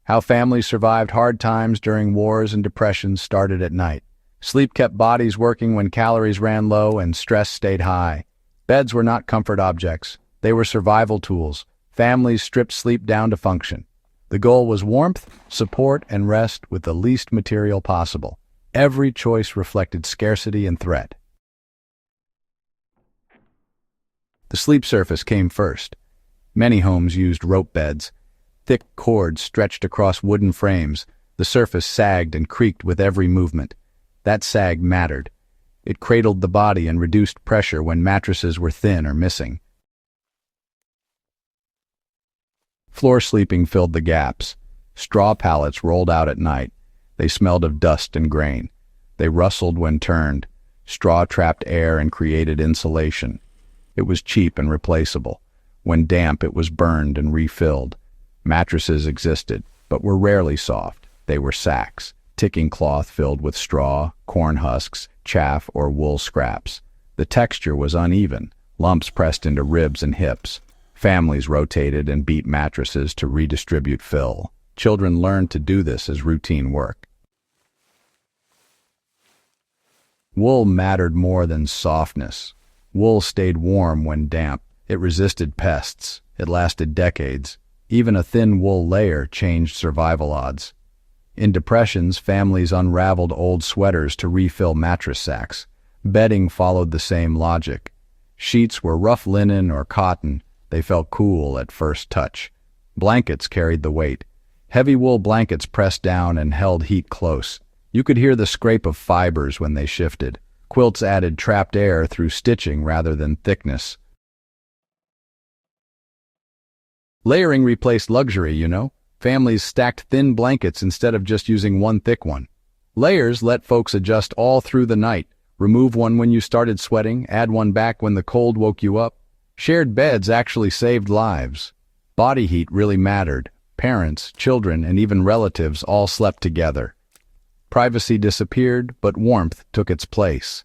How families survived hard times during wars and depressions started at night. Sleep kept bodies working when calories ran low and stress stayed high. Beds were not comfort objects. They were survival tools. Families stripped sleep down to function. The goal was warmth, support, and rest with the least material possible. Every choice reflected scarcity and threat. The sleep surface came first. Many homes used rope beds. Thick cords stretched across wooden frames. The surface sagged and creaked with every movement. That sag mattered. It cradled the body and reduced pressure when mattresses were thin or missing. Floor sleeping filled the gaps. Straw pallets rolled out at night. They smelled of dust and grain. They rustled when turned. Straw trapped air and created insulation. It was cheap and replaceable. When damp, it was burned and refilled. Mattresses existed, but were rarely soft. They were sacks, ticking cloth filled with straw, corn husks, chaff, or wool scraps. The texture was uneven, lumps pressed into ribs and hips. Families rotated and beat mattresses to redistribute fill. Children learned to do this as routine work. Wool mattered more than softness. Wool stayed warm when damp. It resisted pests. It lasted decades. Even a thin wool layer changed survival odds. In depressions, families unraveled old sweaters to refill mattress sacks. Bedding followed the same logic. Sheets were rough linen or cotton. They felt cool at first touch. Blankets carried the weight. Heavy wool blankets pressed down and held heat close. You could hear the scrape of fibers when they shifted. Quilts added trapped air through stitching rather than thickness. Layering replaced luxury, you know. Families stacked thin blankets instead of just using one thick one. Layers let folks adjust all through the night. Remove one when you started sweating, add one back when the cold woke you up. Shared beds actually saved lives. Body heat really mattered. Parents, children, and even relatives all slept together. Privacy disappeared, but warmth took its place.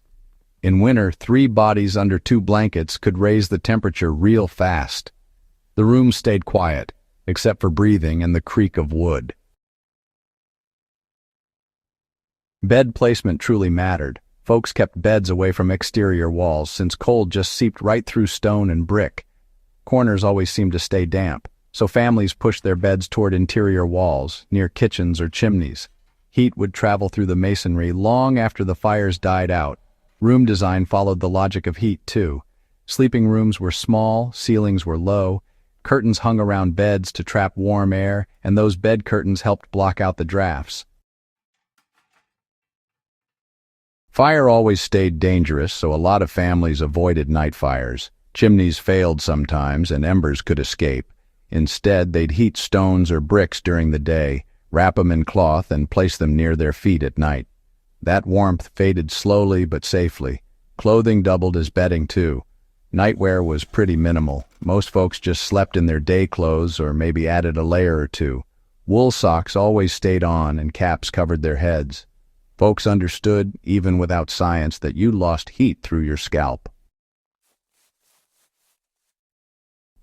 In winter, 3 bodies under 2 blankets could raise the temperature real fast. The room stayed quiet, except for breathing and the creak of wood. Bed placement truly mattered. Folks kept beds away from exterior walls since cold just seeped right through stone and brick. Corners always seemed to stay damp, so families pushed their beds toward interior walls, near kitchens or chimneys. Heat would travel through the masonry long after the fires died out. Room design followed the logic of heat, too. Sleeping rooms were small, ceilings were low, curtains hung around beds to trap warm air, and those bed curtains helped block out the drafts. Fire always stayed dangerous, so a lot of families avoided night fires. Chimneys failed sometimes, and embers could escape. Instead, they'd heat stones or bricks during the day, wrap them in cloth, and place them near their feet at night. That warmth faded slowly but safely. Clothing doubled as bedding, too. Nightwear was pretty minimal. Most folks just slept in their day clothes or maybe added a layer or two. Wool socks always stayed on, and caps covered their heads. Folks understood, even without science, that you lost heat through your scalp.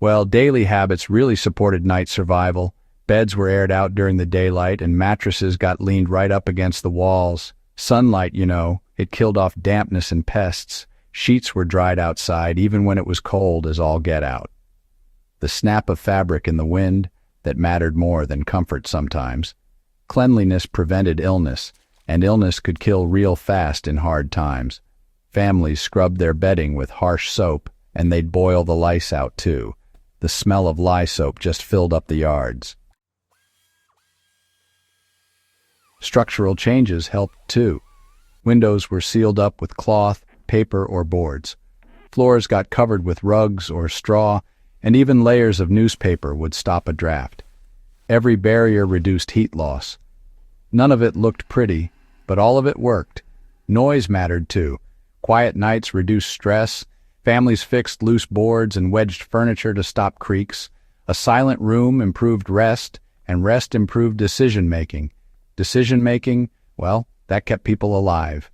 Well, daily habits really supported night survival. Beds were aired out during the daylight, and mattresses got leaned right up against the walls. Sunlight, you know, it killed off dampness and pests. Sheets were dried outside, even when it was cold as all get out. The snap of fabric in the wind, that mattered more than comfort sometimes. Cleanliness prevented illness, and illness could kill real fast in hard times. Families scrubbed their bedding with harsh soap, and they'd boil the lice out too. The smell of lye soap just filled up the yards. Structural changes helped too. Windows were sealed up with cloth, paper, or boards. Floors got covered with rugs or straw, and even layers of newspaper would stop a draft. Every barrier reduced heat loss. None of it looked pretty, but all of it worked. Noise mattered too. Quiet nights reduced stress. Families fixed loose boards and wedged furniture to stop creaks. A silent room improved rest, and rest improved decision-making. Decision-making, well, that kept people alive.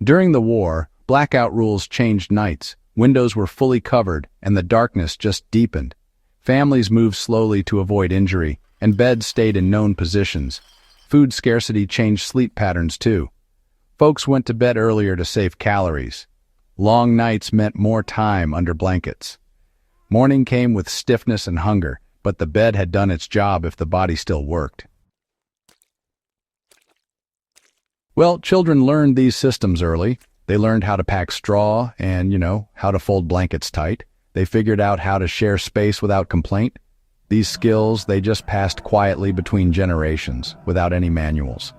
During the war, blackout rules changed nights. Windows were fully covered, and the darkness just deepened. Families moved slowly to avoid injury, and beds stayed in known positions. Food scarcity changed sleep patterns too. Folks went to bed earlier to save calories. Long nights meant more time under blankets. Morning came with stiffness and hunger, but the bed had done its job if the body still worked. Well, children learned these systems early. They learned how to pack straw and, how to fold blankets tight. They figured out how to share space without complaint. These skills, they just passed quietly between generations, without any manuals.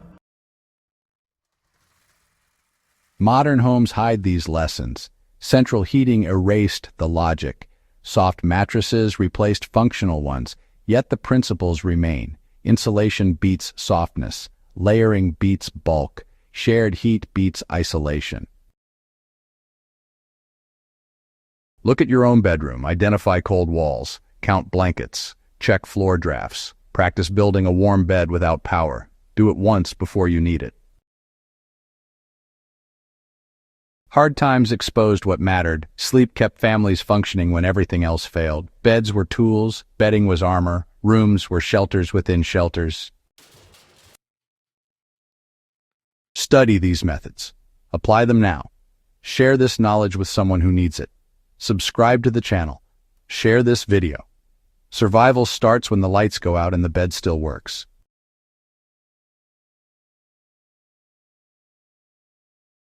Modern homes hide these lessons. Central heating erased the logic. Soft mattresses replaced functional ones, yet the principles remain. Insulation beats softness. Layering beats bulk. Shared heat beats isolation. Look at your own bedroom. Identify cold walls. Count blankets. Check floor drafts. Practice building a warm bed without power. Do it once before you need it. Hard times exposed what mattered. Sleep kept families functioning when everything else failed. Beds were tools. Bedding was armor. Rooms were shelters within shelters. Study these methods. Apply them now. Share this knowledge with someone who needs it. Subscribe to the channel. Share this video. Survival starts when the lights go out and the bed still works.